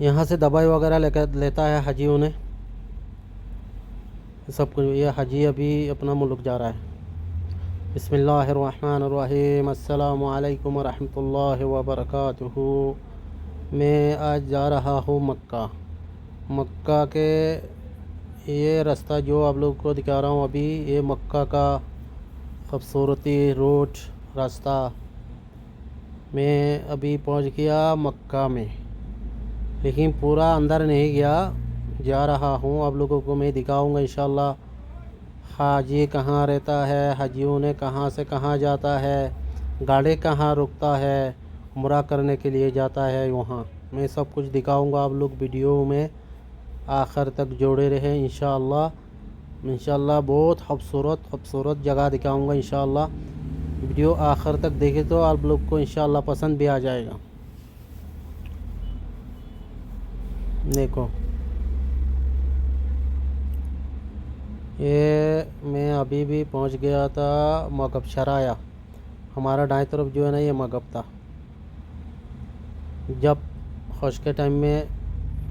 यहाँ से दवाई वगैरह लेकर लेता है हाजी उन्हें सब कुछ। ये हाजी अभी अपना मुल्क जा रहा है। बिस्मिल्लाहिर्रहमानिर्रहीम, अस्सलामु अलैकुम वरहमतुल्लाहि वबरकातुहू। मैं आज जा रहा हूँ मक्का। मक्का के ये रास्ता जो आप लोगों को दिखा रहा हूँ अभी, ये मक्का का खूबसूरती रोड रास्ता। मैं अभी पहुँच गया मक्का में, लेकिन पूरा अंदर नहीं गया, जा रहा हूँ। आप लोगों को मैं दिखाऊंगा इंशाल्लाह हाजी कहाँ रहता है, हाजियों ने कहाँ से कहाँ जाता है, गाड़ी कहाँ रुकता है, उम्रा करने के लिए जाता है वहाँ। मैं सब कुछ दिखाऊंगा। आप लोग वीडियो में आखिर तक जोड़े रहें इंशाल्लाह बहुत खूबसूरत जगह दिखाऊंगा इंशाल्लाह। वीडियो आखिर तक देखें तो आप लोग को इंशाल्लाह पसंद भी आ जाएगा। देखो ये मैं अभी भी पहुंच गया था मगब शराया। हमारा दाएं तरफ जो है ना, ये मगब था। जब खुश के टाइम में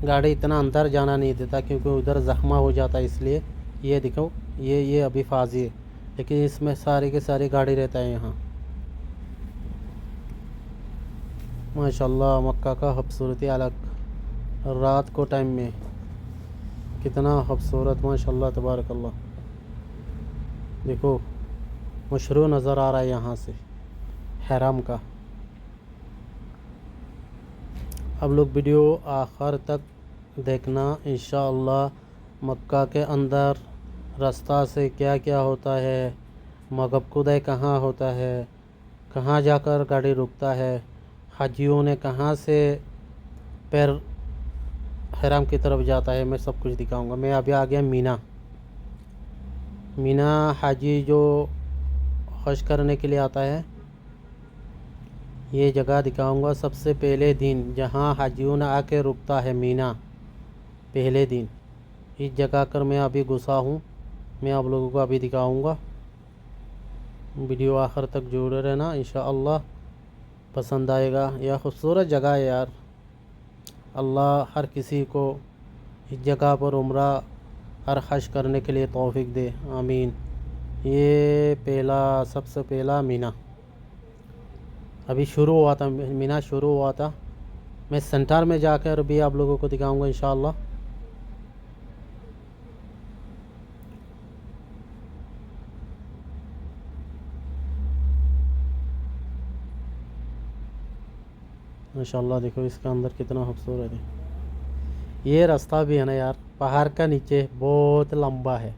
गाड़ी इतना अंदर जाना नहीं देता क्योंकि उधर ज़ख्मा हो जाता है, इसलिए। ये देखो ये अभी फाजी है, लेकिन इसमें सारी के सारी गाड़ी रहता है यहाँ। माशाल्लाह मक्का का खूबसूरती अलग, रात को टाइम में कितना खूबसूरत, माशाल्लाह तबारकल्लाह। देखो मशरू नज़र आ रहा है यहाँ से हरम का। अब लोग वीडियो आखिर तक देखना इंशाअल्लाह। मक्का के अंदर रास्ता से क्या क्या होता है, मगब खुदाई कहाँ होता है, कहाँ जाकर गाड़ी रुकता है, हाजियों ने कहाँ से पैर हरम की तरफ जाता है, मैं सब कुछ दिखाऊंगा। मैं अभी आ गया मीना हाजी जो हज करने के लिए आता है, ये जगह दिखाऊंगा। सबसे पहले दिन जहाँ हाजियों ने आके रुकता है मीना, पहले दिन इस जगह कर मैं अभी घुसा हूँ। मैं आप लोगों को अभी दिखाऊंगा। वीडियो आखिर तक जुड़े रहना इंशाअल्लाह, पसंद आएगा। यह खूबसूरत जगह है यार। अल्लाह हर किसी को इस जगह पर उम्रा और हज करने के लिए तौफीक दे, आमीन। ये सबसे पहला मीना अभी शुरू हुआ था, मीना शुरू हुआ था। मैं सेंटर में जाकर भी आप लोगों को दिखाऊंगा इंशाअल्लाह। माशाल्लाह देखो इसका अंदर कितना खूबसूरत है। ये रास्ता भी है ना यार, पहाड़ का नीचे बहुत लंबा है।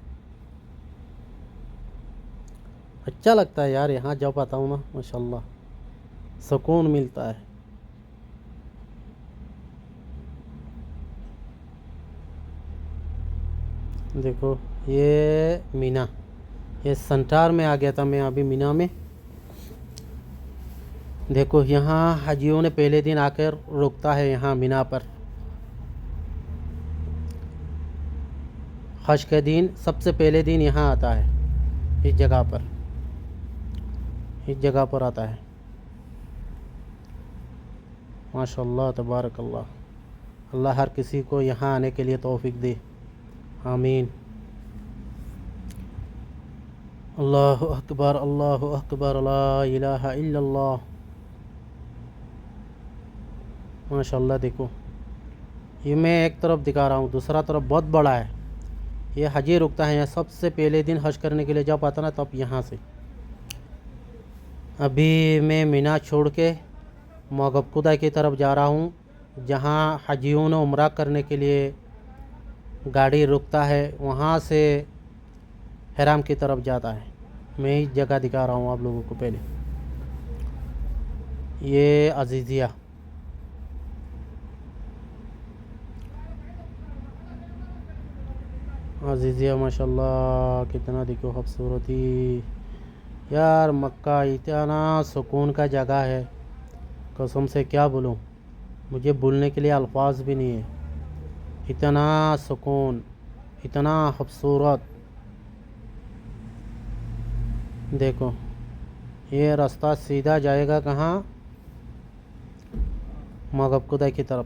अच्छा लगता है यार यहाँ जब आता हूँ ना, माशाल्लाह सुकून मिलता है। देखो ये मीना, ये सेंटर में आ गया था मैं अभी मीना में। देखो यहाँ हाजियों ने पहले दिन आकर रुकता है यहाँ मीना पर। हज के दिन सबसे पहले दिन यहाँ आता है, इस जगह पर आता है। माशाल्लाह तबारकल्लाह। अल्लाह हर किसी को यहाँ आने के लिए तौफीक दे, आमीन। अल्लाहु अकबर ला इलाहा इल्लल्लाह। माशाल्लाह देखो ये मैं एक तरफ दिखा रहा हूँ, दूसरा तरफ बहुत बड़ा है। ये हाजी रुकता है यहाँ सबसे पहले दिन हज करने के लिए जब आता ना, तब यहाँ से। अभी मैं मीना छोड़ के मगब खुदा की तरफ जा रहा हूँ, जहाँ हाजियों ने उम्रा करने के लिए गाड़ी रुकता है, वहाँ से हरम की तरफ जाता है। मैं इस जगह दिखा रहा हूँ आप लोगों को। पहले ये अजीज़िया, माशाल्लाह कितना देखो खूबसूरती यार। मक्का इतना सुकून का जगह है, कसम से क्या बोलूँ, मुझे बोलने के लिए अल्फाज भी नहीं है। इतना सुकून, इतना खूबसूरत। देखो ये रास्ता सीधा जाएगा कहाँ, मगब खुदा की तरफ।